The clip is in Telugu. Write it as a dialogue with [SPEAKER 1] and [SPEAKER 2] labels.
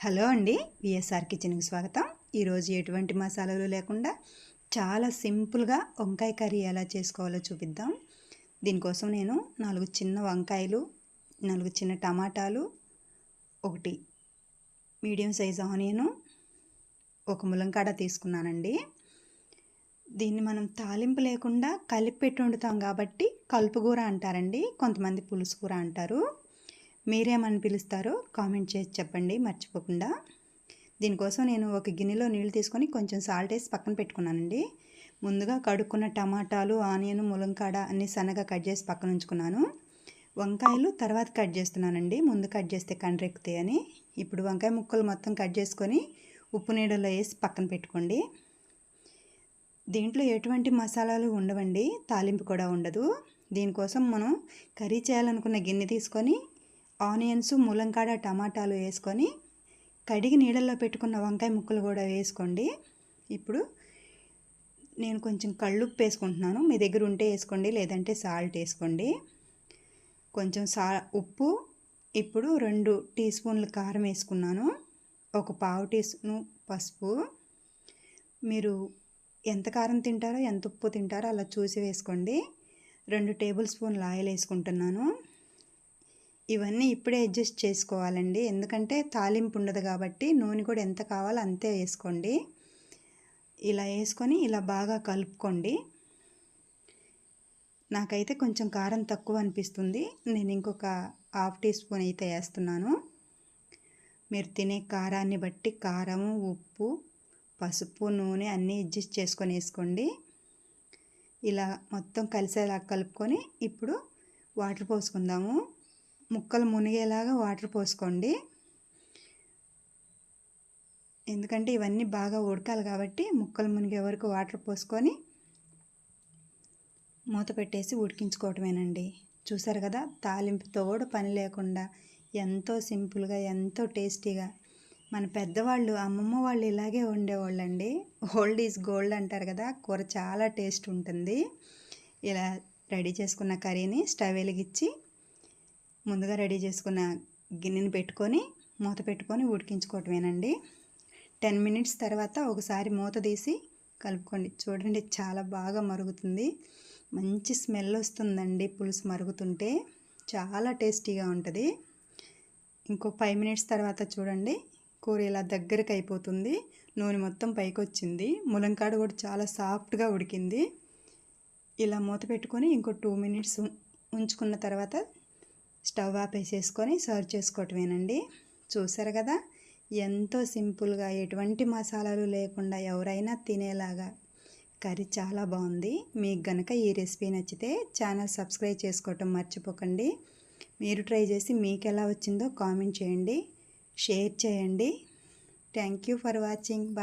[SPEAKER 1] హలో అండి, విఎస్ఆర్ కిచెన్కి స్వాగతం. ఈరోజు ఎటువంటి మసాలాలు లేకుండా చాలా సింపుల్గా వంకాయ కర్రీ ఎలా చేసుకోవాలో చూపిద్దాం. దీనికోసం నేను 4 చిన్న వంకాయలు, 4 చిన్న టమాటాలు, 1 మీడియం సైజ్ ఆనియను, 1 ములంకాడ తీసుకున్నానండి. దీన్ని మనం తాలింపు లేకుండా కలిపి పెట్టి వండుతాం కాబట్టి కలుపుకూర అంటారండి, కొంతమంది పులుసు కూర అంటారు. మీరేమని పిలుస్తారో కామెంట్ చేసి చెప్పండి మర్చిపోకుండా. దీనికోసం నేను ఒక గిన్నెలో నీళ్ళు తీసుకొని కొంచెం సాల్ట్ వేసి పక్కన పెట్టుకున్నానండి. ముందుగా కడుక్కున్న టమాటాలు, ఆనియన్, ములంకాడ అన్నీ సన్నగా కట్ చేసి పక్కన ఉంచుకున్నాను. వంకాయలు తర్వాత కట్ చేస్తున్నానండి, ముందు కట్ చేస్తే కండ్రెక్కుతాయని. ఇప్పుడు వంకాయ ముక్కలు మొత్తం కట్ చేసుకొని ఉప్పు నీళ్ళలో వేసి పక్కన పెట్టుకోండి. దీంట్లో ఎటువంటి మసాలాలు ఉండవండి, తాలింపు కూడా ఉండదు. దీనికోసం మనం కర్రీ చేయాలనుకున్న గిన్నె తీసుకొని ఆనియన్స్, ములంకాడ, టమాటాలు వేసుకొని కడిగి నీళ్ళల్లో పెట్టుకున్న వంకాయ ముక్కలు కూడా వేసుకోండి. ఇప్పుడు నేను కొంచెం కళ్ళుప్పు వేసుకుంటున్నాను, మీ దగ్గర ఉంటే వేసుకోండి, లేదంటే సాల్ట్ వేసుకోండి. కొంచెం ఉప్పు, ఇప్పుడు 2 టీ స్పూన్లు కారం వేసుకున్నాను, 1 పావు టీ స్పూను పసుపు. మీరు ఎంత కారం తింటారో, ఎంత ఉప్పు తింటారో అలా చూసి వేసుకోండి. 2 టేబుల్ స్పూన్లు ఆయిల్ వేసుకుంటున్నాను. ఇవన్నీ ఇప్పుడే అడ్జస్ట్ చేసుకోవాలండి, ఎందుకంటే తాలింపు ఉండదు కాబట్టి నూనె కూడా ఎంత కావాలో అంతే వేసుకోండి. ఇలా వేసుకొని ఇలా బాగా కలుపుకోండి. నాకైతే కొంచెం కారం తక్కువ అనిపిస్తుంది, నేను ఇంకొక హాఫ్ టీ స్పూన్ అయితే వేస్తున్నాను. మీరు తినే కారాన్ని బట్టి కారము, ఉప్పు, పసుపు, నూనె అన్నీ అడ్జస్ట్ చేసుకొని వేసుకోండి. ఇలా మొత్తం కలిసేలా కలుపుకొని ఇప్పుడు వాటర్ పోసుకుందాము. ముక్కలు మునిగేలాగా వాటర్ పోసుకోండి, ఎందుకంటే ఇవన్నీ బాగా ఉడకాలి కాబట్టి ముక్కలు మునిగే వరకు వాటర్ పోసుకొని మూత పెట్టేసి ఉడికించుకోవటమేనండి. చూసారు కదా, తాలింపుతో కూడా పని లేకుండా ఎంతో సింపుల్గా, ఎంతో టేస్టీగా. మన పెద్దవాళ్ళు, అమ్మమ్మ వాళ్ళు ఇలాగే వండేవాళ్ళండి. ఓల్డ్ ఈజ్ గోల్డ్ అంటారు కదా, కూర చాలా టేస్ట్ ఉంటుంది. ఇలా రెడీ చేసుకున్న కర్రీని స్టవ్ వెలిగించి ముందుగా రెడీ చేసుకున్న గిన్నెని పెట్టుకొని మూత పెట్టుకొని ఉడికించుకోవటమేనండి. 10 మినిట్స్ తర్వాత ఒకసారి మూత తీసి కలుపుకోండి. చూడండి, చాలా బాగా మరుగుతుంది, మంచి స్మెల్ వస్తుందండి. పులుసు మరుగుతుంటే చాలా టేస్టీగా ఉంటుంది. ఇంకో 5 మినిట్స్ తర్వాత చూడండి, కూర ఇలా దగ్గరకు అయిపోతుంది, నూనె మొత్తం పైకి వచ్చింది, ములంకాడ కూడా చాలా సాఫ్ట్గా ఉడికింది. ఇలా మూత పెట్టుకొని ఇంకో 2 మినిట్స్ ఉంచుకున్న తర్వాత స్టవ్ ఆపేసేసుకొని సర్వ్ చేసుకోవటమేనండి. చూసారు కదా, ఎంతో సింపుల్గా ఎటువంటి మసాలాలు లేకుండా ఎవరైనా తినేలాగా కర్రీ చాలా బాగుంది. మీకు గనక ఈ రెసిపీ నచ్చితే ఛానల్ సబ్స్క్రైబ్ చేసుకోవటం మర్చిపోకండి. మీరు ట్రై చేసి మీకు ఎలా వచ్చిందో కామెంట్ చేయండి, షేర్ చేయండి. Thank you for watching.